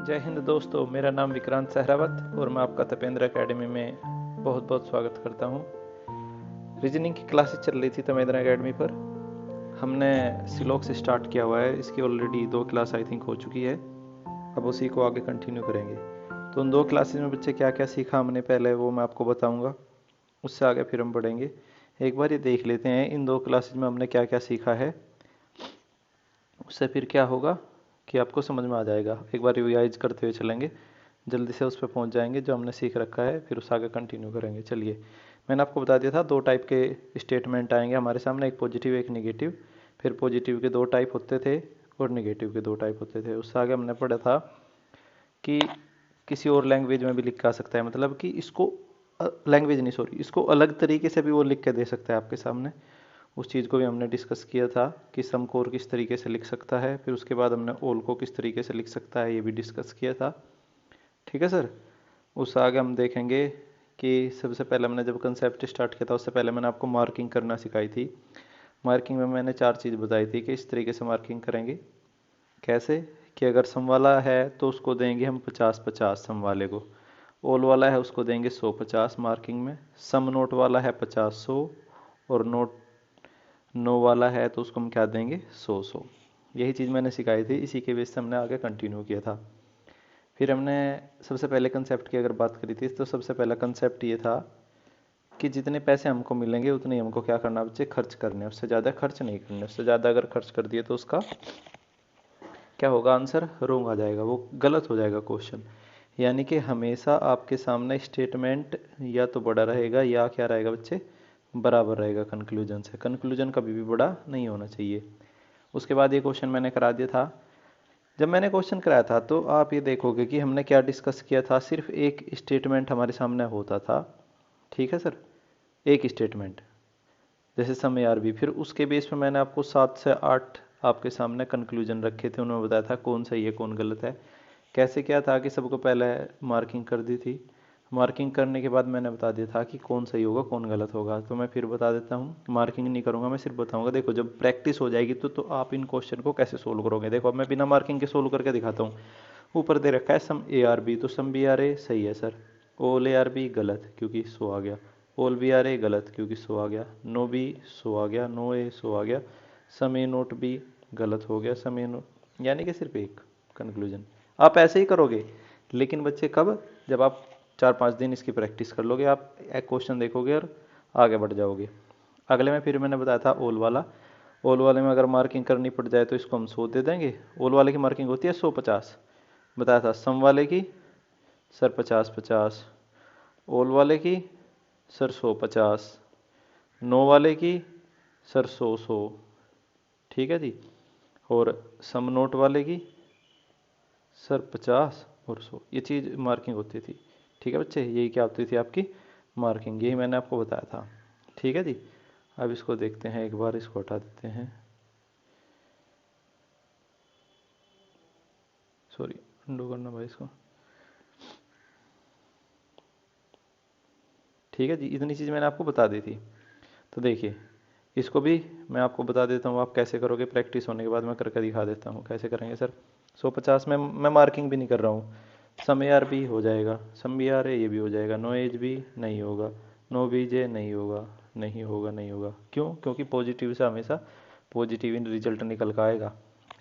जय हिंद दोस्तों, मेरा नाम विक्रांत सहरावत और मैं आपका तपेंद्र एकेडमी में बहुत बहुत स्वागत करता हूँ। रीजनिंग की क्लासेस चल रही थी तपेंद्र एकेडमी पर। हमने सिलोक से स्टार्ट किया हुआ है, इसकी ऑलरेडी 2 क्लास आई थिंक हो चुकी है। अब उसी को आगे कंटिन्यू करेंगे। तो उन 2 क्लासेस में बच्चे क्या क्या सीखा हमने पहले वो मैं आपको बताऊँगा, उससे आगे फिर हम बढ़ेंगे। एक बार ये देख लेते हैं इन 2 क्लासेज में हमने क्या क्या सीखा है, उससे फिर क्या होगा कि आपको समझ में आ जाएगा। एक बार रिवाइज करते हुए चलेंगे, जल्दी से उस पर पहुंच जाएंगे जो हमने सीख रखा है, फिर उस आगे कंटिन्यू करेंगे। चलिए, मैंने आपको बता दिया था 2 टाइप के स्टेटमेंट आएंगे हमारे सामने, एक पॉजिटिव एक निगेटिव। फिर पॉजिटिव के 2 टाइप होते थे और निगेटिव के 2 टाइप होते थे। उससे आगे हमने पढ़ा था कि किसी और लैंग्वेज में भी लिख के आ सकता है, मतलब कि इसको लैंग्वेज नहीं सॉरी इसको अलग तरीके से भी वो लिख के दे सकता है आपके सामने। उस चीज़ को भी हमने डिस्कस किया था कि सम को और किस तरीके से लिख सकता है। फिर उसके बाद हमने ऑल को किस तरीके से लिख सकता है, ये भी डिस्कस किया था। ठीक है सर। उस आगे हम देखेंगे कि सबसे पहले हमने जब कंसेप्ट स्टार्ट किया था उससे पहले मैंने आपको मार्किंग करना सिखाई थी। मार्किंग में मैंने 4 चीज़ बताई थी कि इस तरीके से मार्किंग करेंगे। कैसे कि अगर सम वाला है तो उसको देंगे हम 50-50 सम वाले को, ऑल वाला है उसको देंगे 100-50 मार्किंग में, सम नोट वाला है 50-100 और नोट नो वाला है तो उसको हम क्या देंगे 100-100। यही चीज़ मैंने सिखाई थी, इसी के बेस से हमने आगे कंटिन्यू किया था। फिर हमने सबसे पहले कंसेप्ट की अगर बात करी थी तो सबसे पहला कंसेप्ट ये था कि जितने पैसे हमको मिलेंगे उतने ही हमको क्या करना बच्चे, खर्च करने, उससे ज़्यादा खर्च नहीं करने। उससे ज़्यादा अगर खर्च कर दिए तो उसका क्या होगा, आंसर रॉन्ग आ जाएगा, वो गलत हो जाएगा क्वेश्चन। यानी कि हमेशा आपके सामने स्टेटमेंट या तो बड़ा रहेगा या क्या रहेगा बच्चे, बराबर रहेगा कंक्लूजन से। कंक्लूजन कभी भी बड़ा नहीं होना चाहिए। उसके बाद ये क्वेश्चन मैंने करा दिया था। जब मैंने क्वेश्चन कराया था तो आप ये देखोगे कि हमने क्या डिस्कस किया था, सिर्फ एक स्टेटमेंट हमारे सामने होता था। ठीक है सर, एक स्टेटमेंट, जैसे समय आर बी। फिर उसके बेस पे मैंने आपको 7 से 8 आपके सामने कंक्लूजन रखे थे, उन्होंने बताया था कौन सही है कौन गलत है। कैसे क्या था कि सबको पहले मार्किंग कर दी थी। मार्किंग करने के बाद मैंने बता दिया था कि कौन सही होगा कौन गलत होगा। तो मैं फिर बता देता हूँ, मार्किंग नहीं करूँगा, मैं सिर्फ बताऊँगा। देखो, जब प्रैक्टिस हो जाएगी तो आप इन क्वेश्चन को कैसे सोल्व करोगे। देखो, अब मैं बिना मार्किंग के सोल्व करके दिखाता हूँ। ऊपर दे रखा है सम ए आर बी, तो सम बी आर ए सही है सर, ओल ए आर बी गलत क्योंकि 100 आ गया, ओल बी आर ए गलत क्योंकि 100 आ गया, नो बी 100 आ गया, नो ए 100 आ गया, सम ए नोट बी गलत हो गया, सम ए नोट, यानी कि सिर्फ एक कंक्लूजन। आप ऐसे ही करोगे, लेकिन बच्चे कब, जब आप 4-5 दिन इसकी प्रैक्टिस कर लोगे, आप एक क्वेश्चन देखोगे और आगे बढ़ जाओगे। अगले में फिर मैंने बताया था ओल वाला। ओल वाले में अगर मार्किंग करनी पड़ जाए तो इसको हम 100 दे देंगे। ओल वाले की मार्किंग होती है 100-50। बताया था सम वाले की सर 50-50, ओल वाले की सर 100-50, नो वाले की सर 100-100। ठीक है जी। और सम नोट वाले की सर 50 और 100। ये चीज़ मार्किंग होती थी। ठीक है बच्चे, यही क्या होती थी आपकी मार्किंग, यही मैंने आपको बताया था। ठीक है जी। अब इसको देखते हैं एक बार, इसको हटा देते हैं, सॉरी अंडू करना भाई इसको। ठीक है जी, इतनी चीज़ मैंने आपको बता दी थी। तो देखिए, इसको भी मैं आपको बता देता हूँ आप कैसे करोगे। प्रैक्टिस होने के बाद मैं करके दिखा देता हूँ कैसे करेंगे सर। 150 में मैं मार्किंग भी नहीं कर रहा हूँ। सम ए आर भी हो जाएगा, सम बी आर ए ये भी हो जाएगा, नो एज भी नहीं होगा, नो बी जे नहीं होगा, नहीं होगा नहीं होगा। क्यों? क्योंकि पॉजिटिव से हमेशा पॉजिटिव इन रिजल्ट निकल कर आएगा।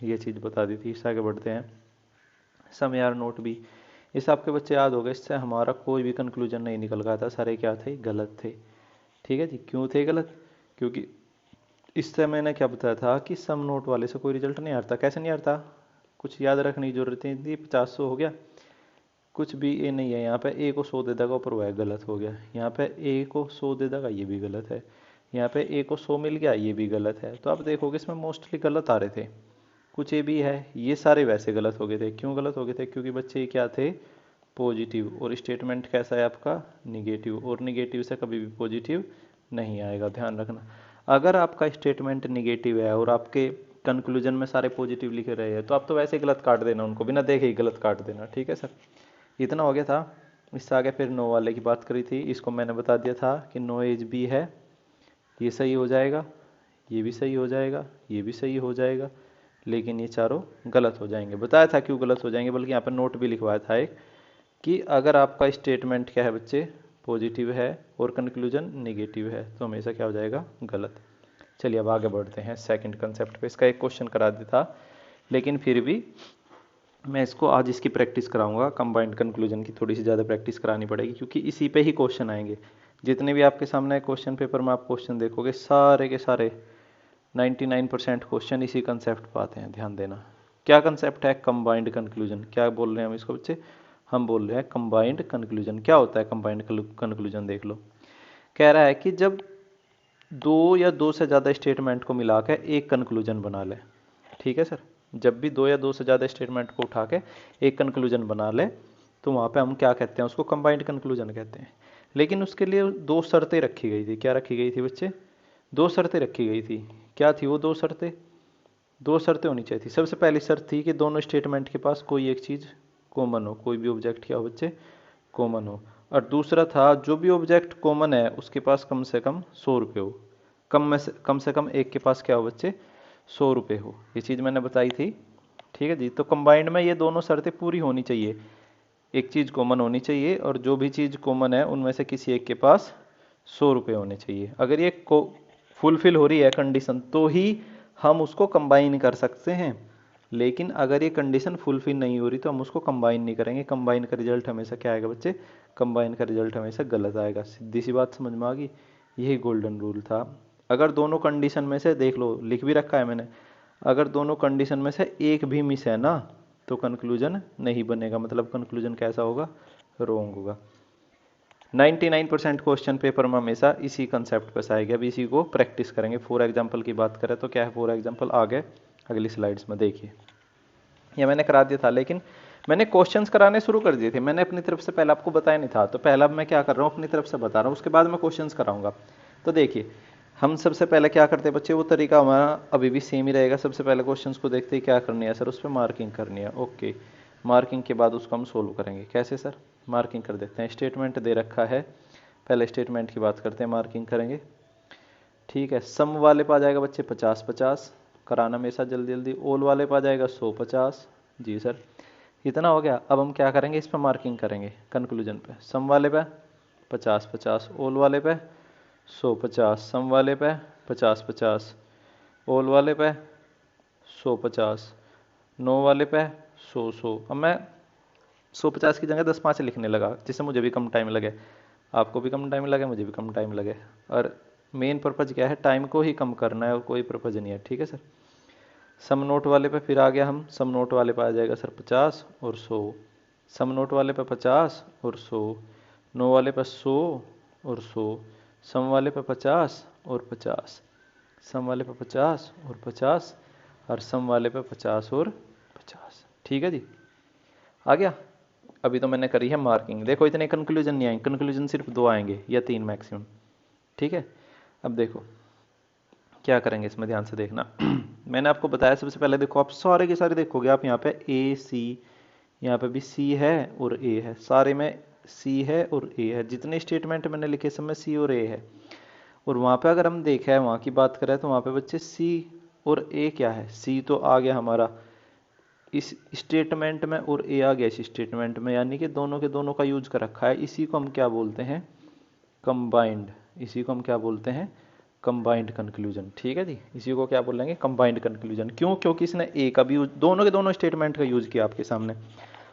ये चीज़ बता दी थी। इससे आगे बढ़ते हैं। सम ए आर नोट बी, इस आपके बच्चे याद हो गए, इससे हमारा कोई भी कंक्लूजन नहीं निकल रहा था, सारे क्या थे, गलत थे। ठीक है जी। क्यों थे गलत? क्योंकि इससे मैंने क्या बताया था कि सम नोट वाले से कोई रिजल्ट नहीं आता। कैसे नहीं आता? कुछ याद रखने की जरूरत नहीं थी। 50-100 हो गया, कुछ भी ए नहीं है यहाँ पे। ए को 100 दे देगा ऊपर, वह गलत हो गया। यहाँ पे ए को 100 दे देगा, ये भी गलत है। यहाँ पे ए को 100 मिल गया, ये भी गलत है। तो आप देखोगे इसमें मोस्टली गलत आ रहे थे। कुछ ए भी है, ये सारे वैसे गलत हो गए थे। क्यों गलत हो गए थे? क्योंकि बच्चे क्या थे, पॉजिटिव। और स्टेटमेंट कैसा है आपका, निगेटिव। और निगेटिव से कभी भी पॉजिटिव नहीं आएगा, ध्यान रखना। अगर आपका स्टेटमेंट निगेटिव है और आपके कंक्लूजन में सारे पॉजिटिव लिखे रहे हैं तो आप तो वैसे ही गलत काट देना, उनको बिना देखे ही गलत काट देना। ठीक है सर, इतना हो गया था। इससे आगे फिर नो वाले की बात करी थी। इसको मैंने बता दिया था कि नो एज बी है, ये सही हो जाएगा, ये भी सही हो जाएगा, ये भी सही हो जाएगा, लेकिन ये चारों गलत हो जाएंगे। बताया था क्यों गलत हो जाएंगे, बल्कि यहाँ पर नोट भी लिखवाया था एक, कि अगर आपका स्टेटमेंट क्या है बच्चे, पॉजिटिव है और कंक्लूजन नेगेटिव है तो हमेशा क्या हो जाएगा, गलत। चलिए अब आगे बढ़ते हैं सेकंड कंसेप्ट पे। इसका एक क्वेश्चन करा दिया था, लेकिन फिर भी मैं इसको आज इसकी प्रैक्टिस कराऊंगा। कंबाइंड कंक्लूजन की थोड़ी सी ज़्यादा प्रैक्टिस करानी पड़ेगी, क्योंकि इसी पे ही क्वेश्चन आएंगे। जितने भी आपके सामने क्वेश्चन पेपर में आप क्वेश्चन देखोगे, सारे के सारे 99% क्वेश्चन इसी कंसेप्ट पर आते हैं। ध्यान देना, क्या कंसेप्ट है, कंबाइंड कंक्लूजन। क्या बोल रहे हैं हम इसको बच्चे, हम बोल रहे हैं कंबाइंड कंक्लूजन। क्या होता है कंबाइंड कंक्लूजन, देख लो। कह रहा है कि जब दो या दो से ज़्यादा स्टेटमेंट को मिलाकर एक कंक्लूजन बना ले। ठीक है सर, जब भी दो या दो से ज़्यादा स्टेटमेंट को उठा के एक कंक्लूजन बना ले तो वहाँ पे हम क्या कहते हैं, उसको कंबाइंड कंक्लूजन कहते हैं। लेकिन उसके लिए दो शर्तें रखी गई थी। क्या रखी गई थी बच्चे, दो शर्तें रखी गई थी। क्या थी वो दो शर्तें, दो शर्तें होनी चाहिए थी। सबसे पहली शर्त थी कि दोनों स्टेटमेंट के पास कोई एक चीज़ कॉमन हो, कोई भी ऑब्जेक्ट क्या हो बच्चे, कॉमन हो। और दूसरा था, जो भी ऑब्जेक्ट कॉमन है उसके पास कम से कम 100 रुपये हो। कम से कम एक के पास क्या हो बच्चे, 100 रुपये हो। ये चीज़ मैंने बताई थी। ठीक है जी, तो कंबाइंड में ये दोनों शर्तें पूरी होनी चाहिए। एक चीज़ कॉमन होनी चाहिए और जो भी चीज़ कॉमन है उनमें से किसी एक के पास 100 रुपये होने चाहिए। अगर ये फुलफिल हो रही है कंडीशन तो ही हम उसको कंबाइन कर सकते हैं। लेकिन अगर ये कंडीशन फुलफिल नहीं हो रही तो हम उसको कंबाइन नहीं करेंगे। कंबाइन का रिजल्ट हमेशा क्या आएगा बच्चे, कंबाइन का रिजल्ट हमेशा गलत आएगा। सीधी सी बात समझ में आ गई। यही गोल्डन रूल था। अगर दोनों कंडीशन में से, देख लो लिख भी रखा है मैंने, अगर दोनों कंडीशन में से एक भी मिस है ना तो कंक्लूजन नहीं बनेगा। मतलब कंक्लूजन कैसा होगा, रॉन्ग होगा। 99% क्वेश्चन पेपर में हमेशा इसी कंसेप्ट पर आएगा। अब इसी को प्रैक्टिस करेंगे। फॉर एग्जांपल की बात करें तो क्या है, फॉर एग्जांपल आ गए अगली स्लाइड्स में। देखिए ये मैंने करा दिया था, लेकिन मैंने क्वेश्चंस कराने शुरू कर दिए थे। मैंने अपनी तरफ से पहले आपको बताया नहीं था, तो पहला मैं क्या कर रहा हूँ, अपनी तरफ से बता रहा हूँ, उसके बाद मैं क्वेश्चंस कराऊंगा। तो देखिए हम सबसे पहले क्या करते हैं बच्चे, वो तरीका हमारा अभी भी सेम ही रहेगा। सबसे पहले क्वेश्चंस को देखते ही क्या करनी है सर, उस पर मार्किंग करनी है। ओके, मार्किंग के बाद उसको हम सोल्व करेंगे। कैसे सर, मार्किंग कर देते हैं। स्टेटमेंट दे रखा है, पहले स्टेटमेंट की बात करते हैं, मार्किंग करेंगे। ठीक है, सम वाले पे आ जाएगा बच्चे 50-50, कराना हमेशा जल्दी जल्दी। ओल वाले पे आ जाएगा 100-50। जी सर, इतना हो गया। अब हम क्या करेंगे, इस पर मार्किंग करेंगे कंक्लूजन पे। सम वाले पे 50-50, ओल वाले पे 100-50, सम वाले पे 50-50, ओल वाले पे 100-50, नो वाले पे 100-100। अब मैं 100-50 की जगह 10-5 लिखने लगा, जिससे मुझे भी कम टाइम लगे, आपको भी कम टाइम लगे, मुझे भी कम टाइम लगे। और मेन पर्पज़ क्या है, टाइम को ही कम करना है और कोई पर्पज़ नहीं है। ठीक है सर। सम नोट वाले पे फिर आ गया हम, सम नोट वाले पे आ जाएगा सर 50 और 100, सम नोट वाले पे 50 और 100, नो वाले पे 100 और 100, सम वाले पे 50 और 50, सम वाले पे 50 और 50, और सम वाले पे 50 और 50। ठीक है जी, आ गया। अभी तो मैंने करी है मार्किंग। देखो इतने कंक्लूजन नहीं आएंगे, कंक्लूजन सिर्फ 2 आएंगे या 3 मैक्सिमम। ठीक है, अब देखो क्या करेंगे इसमें, ध्यान से देखना। मैंने आपको बताया सबसे पहले, देखो आप सारे के सारे देखोगे, आप यहाँ पे ए सी, यहाँ पे भी सी है और ए है, सारे में सी है और ए है। जितने स्टेटमेंट मैंने लिखे सब में सी और ए है। और वहाँ पे अगर हम देखें, वहाँ की बात करें तो वहाँ पे बच्चे सी और ए क्या है, सी तो आ गया हमारा इस स्टेटमेंट में और ए आ गया इस स्टेटमेंट में, यानी कि दोनों के दोनों का यूज कर रखा है। इसी को हम क्या बोलते हैं, कंबाइंड। इसी को हम क्या बोलते हैं, कंबाइंड कंक्लूजन। ठीक है जी, इसी को क्या बोलेंगे, कंबाइंड कंक्लूजन। क्यों, क्योंकि इसने ए का भी यूज, दोनों के दोनों स्टेटमेंट का यूज किया आपके सामने।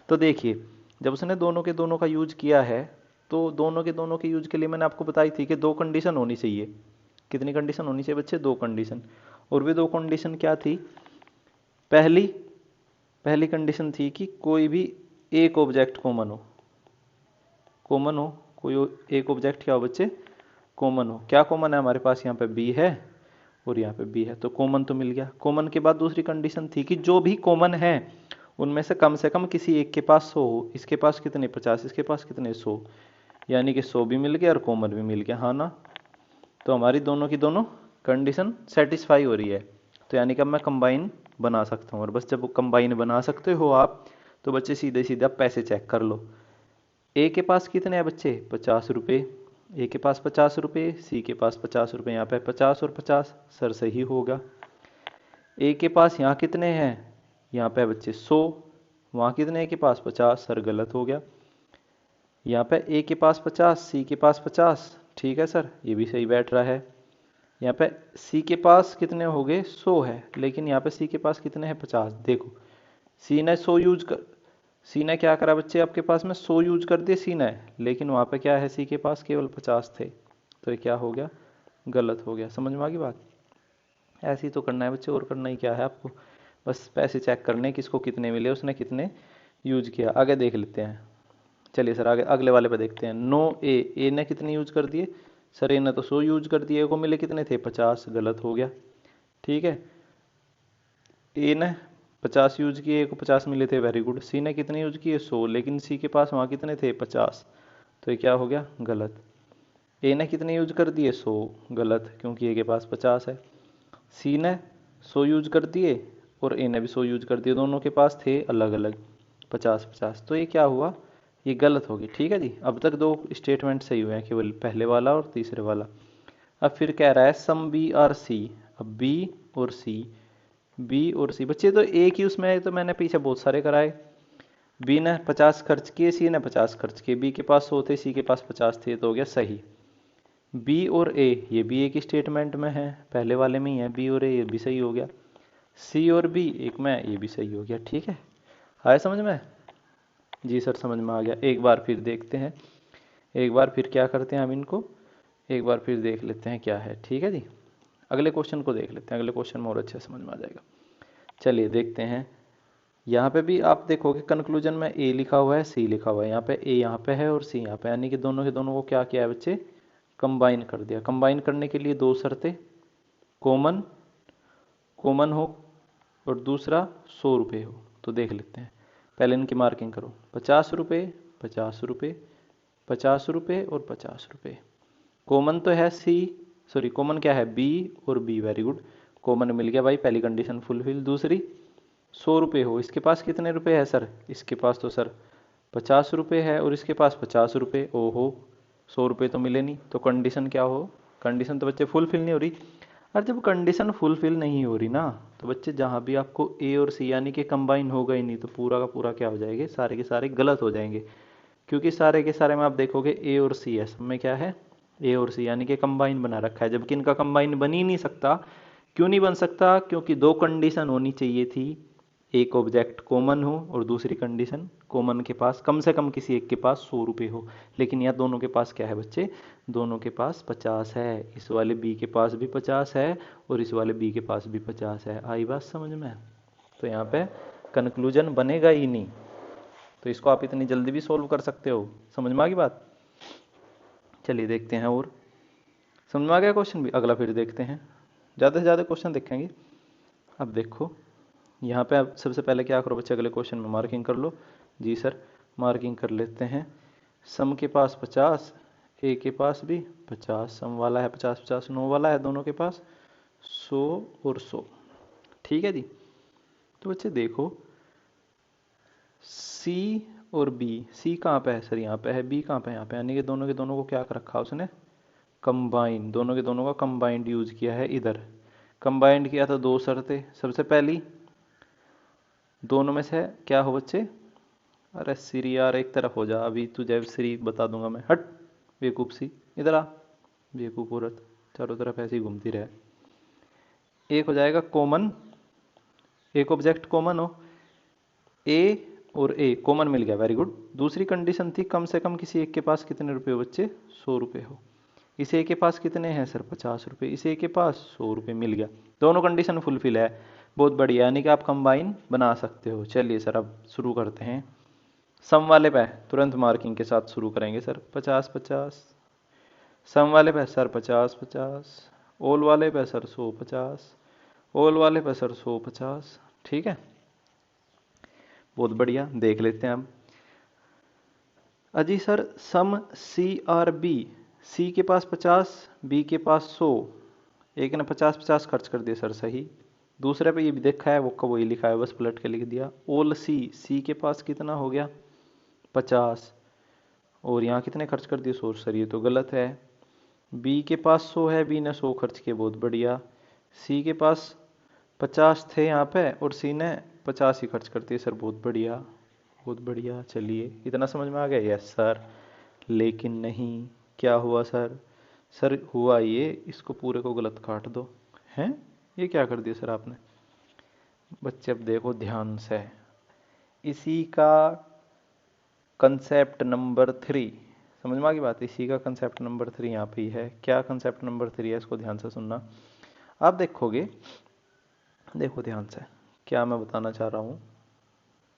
तो देखिए जब उसने दोनों के दोनों का यूज किया है तो दोनों के दोनों के यूज के लिए मैंने आपको बताई थी कि 2 कंडीशन होनी चाहिए। कितनी कंडीशन होनी चाहिए बच्चे, 2 कंडीशन। और वे 2 कंडीशन क्या थी, पहली कंडीशन थी कि कोई भी एक ऑब्जेक्ट कॉमन हो, कॉमन हो, कोई एक ऑब्जेक्ट क्या हो बच्चे, कॉमन हो। क्या कॉमन है हमारे पास, यहाँ पे बी है और यहाँ पे बी है, तो कॉमन तो मिल गया। कॉमन के बाद दूसरी कंडीशन थी कि जो भी कॉमन है उनमें से कम किसी एक के पास 100 हो। इसके पास कितने 50, इसके पास कितने 100, यानी कि 100 भी मिल गया और कॉमन भी मिल गया, हाँ ना। तो हमारी दोनों की दोनों कंडीशन सेटिस्फाई हो रही है। तो यानी कि अब मैं कंबाइन बना सकता हूँ। और बस जब कंबाइन बना सकते हो आप तो बच्चे सीधे सीधे आप पैसे चेक कर लो। ए के पास कितने हैं बच्चे, 50 रुपये, ए के पास 50 रुपये, सी के पास 50 रुपये, यहाँ पे 50 और 50 सर सही होगा। ए के पास यहाँ कितने हैं, यहाँ पे बच्चे 100, वहाँ कितने के पास 50, सर गलत हो गया। यहाँ पे ए के पास 50, सी के पास 50, ठीक है सर ये भी सही बैठ रहा है। यहाँ पे सी के पास कितने हो गए 100 है, लेकिन यहाँ पे सी के पास कितने हैं 50, देखो सी ने 100 यूज कर, सी ने क्या करा बच्चे आपके पास में 100 यूज कर दिए सी ने, लेकिन वहाँ पे क्या है सी के पास केवल 50 थे, तो ये क्या हो गया गलत हो गया। समझ में आ गई बात। ऐसे ही तो करना है बच्चे, और करना ही क्या है आपको, बस पैसे चेक करने किसको कितने मिले, उसने कितने यूज किया। आगे देख लेते हैं, चलिए सर आगे अगले वाले पे देखते हैं। नो ए ने कितने यूज कर दिए, सर ए ने तो 100 यूज कर दिए, ए को मिले कितने थे 50, गलत हो गया। ठीक है, ए ने 50 यूज किए, ए को 50 मिले थे, वेरी गुड। सी ने कितने यूज किए 100, लेकिन सी के पास वहाँ कितने थे 50, तो ये क्या हो गया गलत। ए ने कितने यूज कर दिए 100, गलत क्योंकि ए के पास 50 है। सी ने 100 यूज कर दिए और ए ने भी 100 यूज कर दिए, दोनों के पास थे अलग अलग 50-50, तो ये क्या हुआ, ये गलत होगी। ठीक है जी, अब तक दो स्टेटमेंट सही हुए हैं, केवल पहले वाला और तीसरे वाला। अब फिर कह रहा है सम बी आर सी, अब बी और सी, बी और सी बच्चे तो एक ही उसमें, तो मैंने पीछे बहुत सारे कराए। बी ने 50 खर्च किए, सी ने 50 खर्च किए, बी के पास 100 थे, सी के पास 50 थे, तो हो गया सही। बी और ए ये भी एक ही स्टेटमेंट में है, पहले वाले में ही है, बी और ए ये भी सही हो गया। सी और बी एक में, ये भी सही हो गया। ठीक है, आया समझ में? जी सर समझ में आ गया। एक बार फिर देखते हैं, एक बार फिर क्या करते हैं हम इनको, एक बार फिर देख लेते हैं क्या है। ठीक है जी, अगले क्वेश्चन को देख लेते हैं, अगले क्वेश्चन में और अच्छे समझ में आ जाएगा। चलिए देखते हैं, यहाँ पे भी आप देखोगे कंक्लूजन में ए लिखा हुआ है, सी लिखा हुआ है, यहाँ पे ए यहाँ पे है और सी यहाँ पे, यानी कि दोनों के दोनों को क्या किया है बच्चे, कंबाइन कर दिया। कंबाइन करने के लिए दो शर्तें, कॉमन कॉमन हो और दूसरा 100 रुपये हो। तो देख लेते हैं, पहले इनकी मार्किंग करो, 50 रुपये 50 रुपये 50 रुपये और 50 रुपये। कॉमन तो है सी, सॉरी कॉमन क्या है बी और बी, वेरी गुड, कॉमन मिल गया भाई, पहली कंडीशन फुलफिल। दूसरी 100 रुपये हो, इसके पास कितने रुपए है सर, इसके पास तो सर 50 रुपये है और इसके पास 50 रुपये, ओहो 100 रुपये तो मिले नहीं, तो कंडीशन क्या हो, कंडीशन तो बच्चे फुलफिल नहीं हो रही। और जब कंडीशन फुलफिल नहीं हो रही ना, तो बच्चे जहाँ भी आपको ए और सी यानी कि कंबाइन होगा ही नहीं, तो पूरा का पूरा क्या हो जाएंगे, सारे के सारे गलत हो जाएंगे। क्योंकि सारे के सारे में आप देखोगे ए और सी है, सब में क्या है ए और सी, यानी कि कंबाइन बना रखा है, जबकि इनका कंबाइन बन ही नहीं सकता। क्यों नहीं बन सकता, क्योंकि दो कंडीशन होनी चाहिए थी, एक ऑब्जेक्ट कॉमन हो और दूसरी कंडीशन कॉमन के पास कम से कम किसी एक के पास 100 रुपये हो। लेकिन यहाँ दोनों के पास क्या है बच्चे, दोनों के पास 50 है, इस वाले बी के पास भी 50 है और इस वाले बी के पास भी 50 है। आई बात समझ में? तो यहाँ पे कंक्लूजन बनेगा ही नहीं, तो इसको आप इतनी जल्दी भी सोल्व कर सकते हो। समझ में आ गई बात? चलिए देखते हैं, और समझ में आ गया क्वेश्चन भी, अगला फिर देखते हैं, ज़्यादा से ज़्यादा क्वेश्चन देखेंगे। अब देखो यहाँ पे आप सबसे पहले क्या करो बच्चे, अगले क्वेश्चन में मार्किंग कर लो। जी सर मार्किंग कर लेते हैं। सम के पास 50, ए के पास भी 50, सम वाला है 50-50, नो वाला है दोनों के पास 100 और 100। ठीक है जी, तो बच्चे देखो सी और बी, सी कहाँ पे है सर, यहाँ पे है, बी कहाँ पे है, यहाँ पे, यानी कि दोनों के दोनों को क्या कर रखा उसने, कंबाइन, दोनों के दोनों का कंबाइंड यूज किया है इधर। कंबाइंड किया तो दो शर्तें, सबसे पहली दोनों में से क्या हो बच्चे, अरे श्री यार एक तरफ हो जा, अभी तुझे श्री बता दूंगा मैं, हट बेवकूफ सी, इधर आ बेवकूफ औरत, चारों तरफ ऐसे ही घूमती रहे। एक हो जाएगा कॉमन, एक ऑब्जेक्ट कॉमन हो, ए और ए कॉमन मिल गया, वेरी गुड। दूसरी कंडीशन थी कम से कम किसी एक के पास कितने रुपए हो बच्चे, 100 रुपये हो। इस ए के पास कितने हैं सर 50 रुपये, इस ए के पास 100 रुपये मिल गया, दोनों कंडीशन फुलफिल है, बहुत बढ़िया, यानी कि आप कंबाइन बना सकते हो। चलिए सर अब शुरू करते हैं, सम वाले पे तुरंत मार्किंग के साथ शुरू करेंगे सर, 50-50, सम वाले पे सर 50-50, ओल वाले पे सर 100-50, ओल वाले पे सर 100-50। ठीक है, बहुत बढ़िया, देख लेते हैं अब। अजी सर सम सी आर बी, सी के पास 50, बी के पास 100, एक ने 50-50 खर्च कर दिया सर, सही। दूसरे पे ये भी देखा है, वो का वही लिखा है, बस पलट के लिख दिया। ओल सी, सी के पास कितना हो गया 50, और यहाँ कितने खर्च कर दिए 100, सर ये तो गलत है। बी के पास 100 है, बी ने 100 खर्च किए, बहुत बढ़िया। सी के पास 50 थे यहाँ पे और सी ने 50 ही खर्च कर दिए सर। बहुत बढ़िया, बहुत बढ़िया। चलिए इतना समझ में आ गया? Yes sir. लेकिन नहीं, क्या हुआ सर? सर हुआ ये, इसको पूरे को गलत काट दो। हैं, ये क्या कर दिया सर आपने? बच्चे अब देखो ध्यान से, इसी का कंसेप्ट नंबर 3 समझ में आ गई बात? इसी का कंसेप्ट नंबर 3 यहाँ पे ही है। क्या कंसेप्ट नंबर 3 है, इसको ध्यान से सुनना। आप देखोगे, देखो ध्यान से क्या मैं बताना चाह रहा हूँ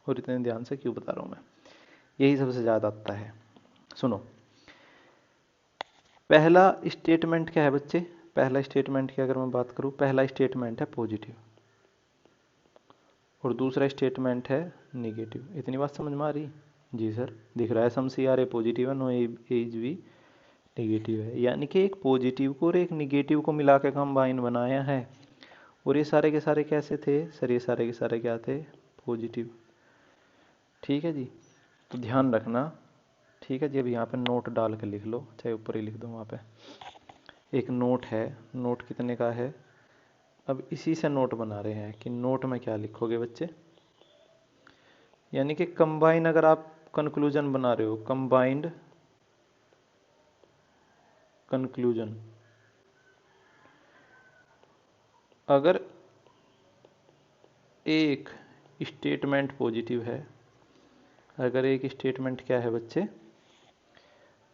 और इतने ध्यान से क्यों बता रहा हूँ मैं, यही सबसे ज़्यादा आता है। सुनो, पहला स्टेटमेंट क्या है बच्चे? पहला स्टेटमेंट की अगर मैं बात करूँ, पहला स्टेटमेंट है पॉजिटिव और दूसरा स्टेटमेंट है निगेटिव। इतनी बात समझ में आ रही? जी सर। दिख रहा है सम सी आर ए पॉजिटिव है, नो एज भी निगेटिव है। यानी कि एक पॉजिटिव को और एक निगेटिव को मिला के कंबाइन बनाया है। और ये सारे के सारे कैसे थे सर? ये सारे के सारे क्या थे? पॉजिटिव। ठीक है जी, तो ध्यान रखना। ठीक है जी, अब यहाँ पे नोट डाल के लिख लो, चाहे ऊपर ही लिख दो। वहाँ पे एक नोट है, नोट कितने का है? अब इसी से नोट बना रहे हैं कि नोट में क्या लिखोगे बच्चे? यानी कि कंबाइन, अगर आप कंक्लूजन बना रहे हो, कंबाइंड कंक्लूजन, अगर एक स्टेटमेंट पॉजिटिव है, अगर एक स्टेटमेंट क्या है बच्चे?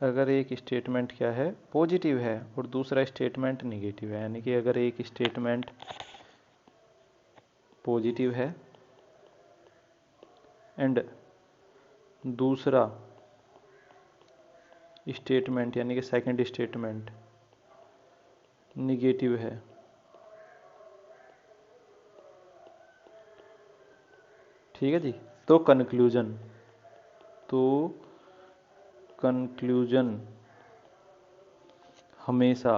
अगर एक स्टेटमेंट क्या है? पॉजिटिव है और दूसरा स्टेटमेंट निगेटिव है, यानी कि अगर एक स्टेटमेंट पॉजिटिव है एंड दूसरा स्टेटमेंट यानी कि सेकंड स्टेटमेंट निगेटिव है, ठीक है जी, तो कंक्लूजन हमेशा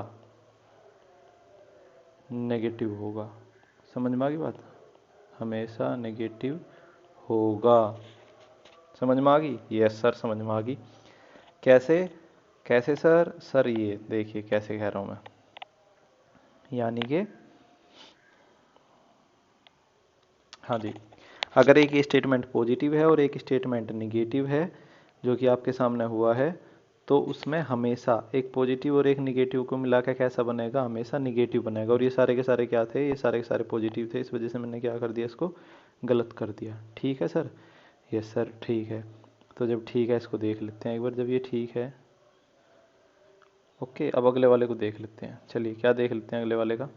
नेगेटिव होगा। समझ में आ गई बात? हमेशा नेगेटिव होगा। समझ में आ गई? यस सर, समझ में आ गई। कैसे? कैसे सर? सर ये देखिए कैसे कह रहा हूं मैं, यानी कि हाँ जी, अगर एक स्टेटमेंट पॉजिटिव है और एक स्टेटमेंट निगेटिव है, जो कि आपके सामने हुआ है, तो उसमें हमेशा एक पॉजिटिव और एक निगेटिव को मिला के कैसा बनेगा? हमेशा निगेटिव बनेगा। और ये सारे के सारे क्या थे? ये सारे के सारे पॉजिटिव थे, इस वजह से मैंने क्या कर दिया? इसको गलत कर दिया। ठीक है सर? यस सर, ठीक है। तो जब ठीक है, इसको देख लेते हैं एक बार। जब ये ठीक है, ओके, अब अगले वाले को देख लेते हैं। चलिए क्या देख लेते हैं अगले वाले का?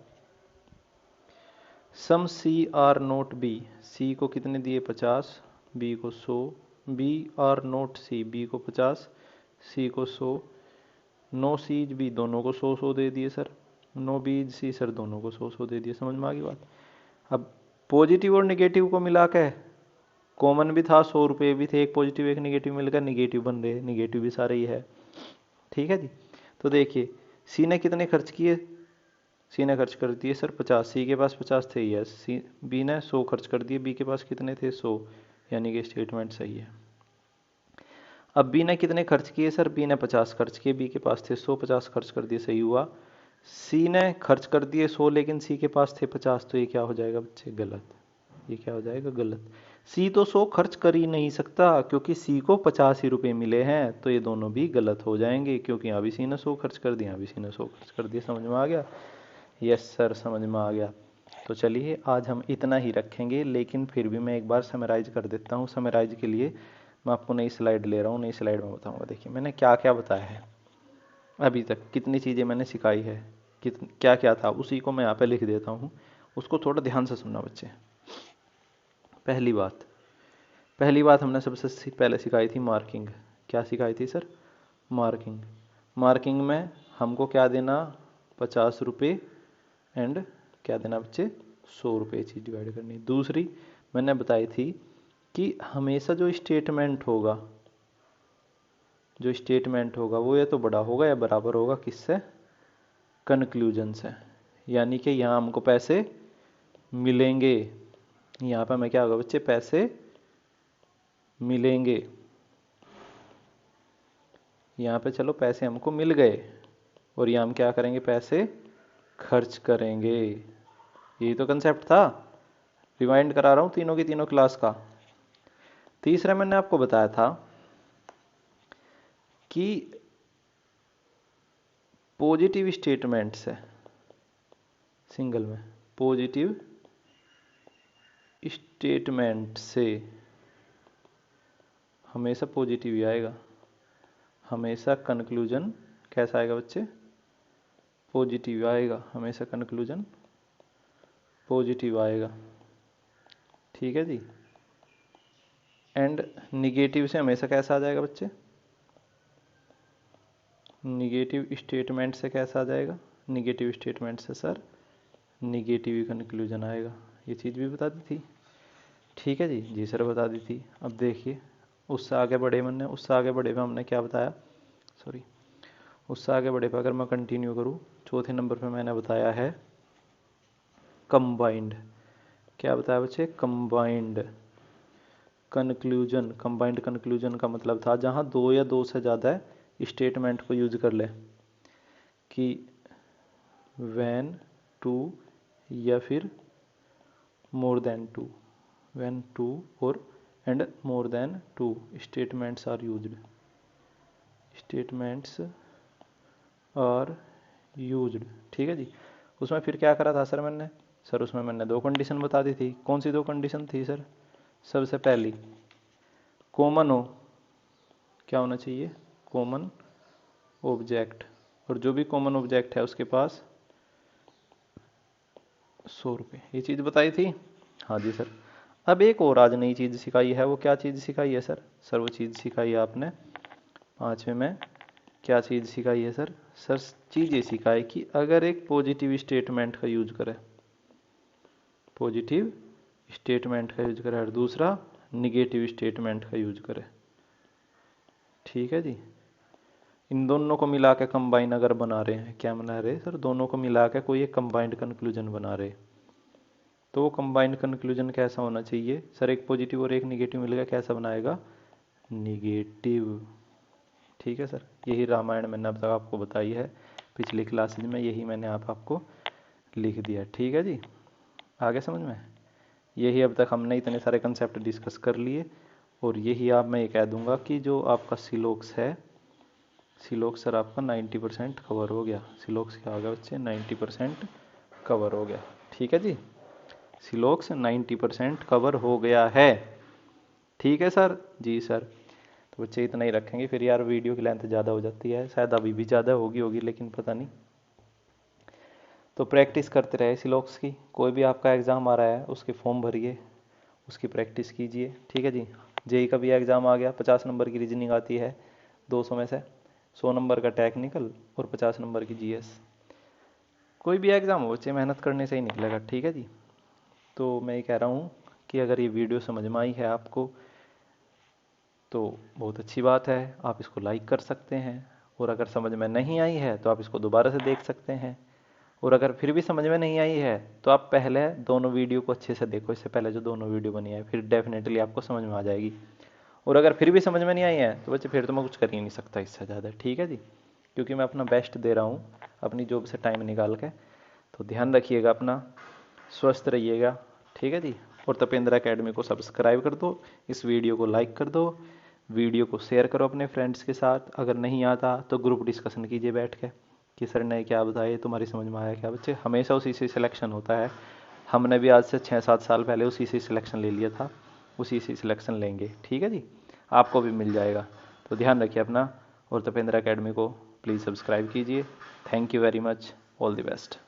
Some C are not B, C को कितने दिए? 50, बी को 100। B are not C, B को 50, सी को 100। नो सीज बी, दोनों को 100 दे दिए सर। नो बीज सी सर, दोनों को 100 दे दिए। समझ में आ गई बात? अब पॉजिटिव और निगेटिव को मिला के, कॉमन भी था, 100 रुपये भी थे, एक पॉजिटिव एक निगेटिव मिलकर निगेटिव बन रहे, निगेटिव भी सारे ही है। ठीक है जी, तो देखिए सी ने कितने खर्च किए? सी ने खर्च कर दिए सर 50, सी के पास 50 थे, यस। सी, बी ने 100 खर्च कर दिए, बी के पास कितने थे? 100, यानी कि स्टेटमेंट सही है। अब बी ने कितने खर्च किए सर? बी ने 50 खर्च किए, बी के पास थे 100, 50 खर्च कर दिए, सही हुआ। सी ने खर्च कर दिए 100 लेकिन सी के पास थे 50, तो ये क्या हो जाएगा बच्चे? गलत। ये क्या हो जाएगा? गलत। सी तो 100 खर्च कर ही नहीं सकता, क्योंकि सी को 50 ही रुपये मिले हैं, तो ये दोनों भी गलत हो जाएंगे, क्योंकि यहाँ भी सी ने 100 खर्च कर दिया, यहाँ भी सी ने 100 खर्च कर दिया। समझ में आ गया? यस सर, समझ में आ गया। तो चलिए आज हम इतना ही रखेंगे, लेकिन फिर भी मैं एक बार समराइज कर देता हूँ। समराइज के लिए मैं आपको नई स्लाइड ले रहा हूँ, नई स्लाइड में बताऊँगा। देखिए मैंने क्या क्या बताया है अभी तक, कितनी चीज़ें मैंने सिखाई है, क्या क्या था, उसी को मैं यहाँ पे लिख देता हूँ। उसको थोड़ा ध्यान से सुनना बच्चे। पहली बात हमने सबसे पहले सिखाई थी मार्किंग। क्या सिखाई थी सर? मार्किंग। मार्किंग में हमको क्या देना? 50 रुपये एंड क्या देना बच्चे? 100 रुपये चीज़ डिवाइड करनी। दूसरी मैंने बताई थी कि हमेशा जो स्टेटमेंट होगा, वो या तो बड़ा होगा या बराबर होगा किससे? कंक्लूजन से। यानी कि यहाँ हमको पैसे मिलेंगे, यहाँ पे हमें क्या होगा बच्चे? पैसे मिलेंगे। यहाँ पे चलो पैसे हमको मिल गए और यहाँ हम क्या करेंगे? पैसे खर्च करेंगे। यही तो कंसेप्ट था, रिवाइंड करा रहा हूँ तीनों की तीनों क्लास का। तीसरा मैंने आपको बताया था कि पॉजिटिव स्टेटमेंट से, सिंगल में पॉजिटिव स्टेटमेंट से हमेशा पॉजिटिव ही आएगा, हमेशा कंक्लूजन कैसा आएगा बच्चे, पॉजिटिव आएगा, हमेशा कंक्लूजन पॉजिटिव आएगा, ठीक है जी। एंड निगेटिव से हमेशा कैसा आ जाएगा बच्चे, निगेटिव स्टेटमेंट से कैसा आ जाएगा, निगेटिव स्टेटमेंट से सर निगेटिव ही कंक्लूजन आएगा। ये चीज़ भी बता दी थी, ठीक है जी, जी सर बता दी थी। अब देखिए उससे आगे बढ़े, मैंने उससे आगे बढ़े पे हमने क्या बताया, सॉरी उससे आगे बढ़े पे अगर मैं कंटिन्यू करूँ, चौथे नंबर पे मैंने बताया है कंबाइंड। क्या बताया बच्चे, कंबाइंड कंक्लूजन। कंबाइंड कंक्लूजन का मतलब था जहाँ दो या दो से ज़्यादा स्टेटमेंट को यूज कर ले, कि व्हेन टू या फिर more than two, when two और and more than two statements are used, statements are used, ठीक है जी। उसमें फिर क्या करा था सर मैंने, सर उसमें मैंने दो कंडीशन बता दी थी। कौन सी दो कंडीशन थी सर, सबसे पहली कॉमन हो, क्या होना चाहिए, कॉमन ऑब्जेक्ट, और जो भी कॉमन ऑब्जेक्ट है उसके पास 100 रुपये, ये चीज़ बताई थी। हाँ जी सर। अब एक और आज नई चीज़ सिखाई है, वो क्या चीज़ सिखाई है सर, सर वो चीज़ सिखाई है आपने पाँचवें में, क्या चीज़ सिखाई है सर, सर चीज़ ये सिखाई कि अगर एक पॉजिटिव स्टेटमेंट का यूज करें, पॉजिटिव स्टेटमेंट का यूज करें और दूसरा निगेटिव स्टेटमेंट का यूज करें, ठीक है जी, इन दोनों को मिला के कंबाइन अगर बना रहे हैं, क्या बना रहे सर, दोनों को मिला के कोई एक कंबाइंड कंक्लूजन बना रहे, तो वो कंबाइंड कंक्लूजन कैसा होना चाहिए सर, एक पॉजिटिव और एक निगेटिव मिलेगा, कैसा बनाएगा, निगेटिव, ठीक है सर। यही रामायण मैंने अब तक आपको बताई है पिछली क्लासेज में, यही मैंने आपको लिख दिया, ठीक है जी, आगे समझ में। यही अब तक हमने इतने सारे कंसेप्ट डिस्कस कर लिए, और यही आप मैं ये कह दूंगा कि जो आपका सिलोक्स है, सिलोक्स सर आपका 90% कवर हो गया, सिलोक्स क्या हो गया बच्चे, 90% कवर हो गया, ठीक है जी, सिलोक्स 90% कवर हो गया है, ठीक है सर, जी सर। तो बच्चे इतना ही रखेंगे, फिर यार वीडियो की लेंथ ज़्यादा हो जाती है, शायद अभी भी ज़्यादा होगी लेकिन पता नहीं। तो प्रैक्टिस करते रहे सिलोक्स की, कोई भी आपका एग्ज़ाम आ रहा है उसके फॉर्म भरिए, उसकी प्रैक्टिस कीजिए, ठीक है जी। जेई का भी एग्ज़ाम आ गया, 50 नंबर की रीजनिंग आती है 200 में से, 100 नंबर का टेक्निकल और 50 नंबर की जीएस। कोई भी एग्ज़ाम हो बच्चे मेहनत करने से ही निकलेगा, ठीक है जी। तो मैं ये कह रहा हूँ कि अगर ये वीडियो समझ में आई है आपको तो बहुत अच्छी बात है, आप इसको लाइक कर सकते हैं, और अगर समझ में नहीं आई है तो आप इसको दोबारा से देख सकते हैं, और अगर फिर भी समझ में नहीं आई है तो आप पहले दोनों वीडियो को अच्छे से देखो, इससे पहले जो दोनों वीडियो बनी है, फिर डेफिनेटली आपको समझ में आ जाएगी। और अगर फिर भी समझ में नहीं आई है तो बच्चे फिर तो मैं कुछ कर ही नहीं सकता इससे ज़्यादा, ठीक है जी, क्योंकि मैं अपना बेस्ट दे रहा हूँ अपनी जॉब से टाइम निकाल के। तो ध्यान रखिएगा अपना, स्वस्थ रहिएगा, ठीक है जी। और तपेंद्र एकेडमी को सब्सक्राइब कर दो, इस वीडियो को लाइक कर दो, वीडियो को शेयर करो अपने फ्रेंड्स के साथ, अगर नहीं आता तो ग्रुप डिस्कशन कीजिए बैठ के कि सर ने क्या बताया, तुम्हारी समझ में आया क्या। बच्चे हमेशा उसी से सिलेक्शन होता है, हमने भी आज से 6-7 साल पहले उसी से सिलेक्शन ले लिया था, उसी से सिलेक्शन लेंगे, ठीक है जी, आपको भी मिल जाएगा। तो ध्यान रखिए अपना, और तपेंद्र एकेडमी को प्लीज़ सब्सक्राइब कीजिए। Thank you very much, all the best.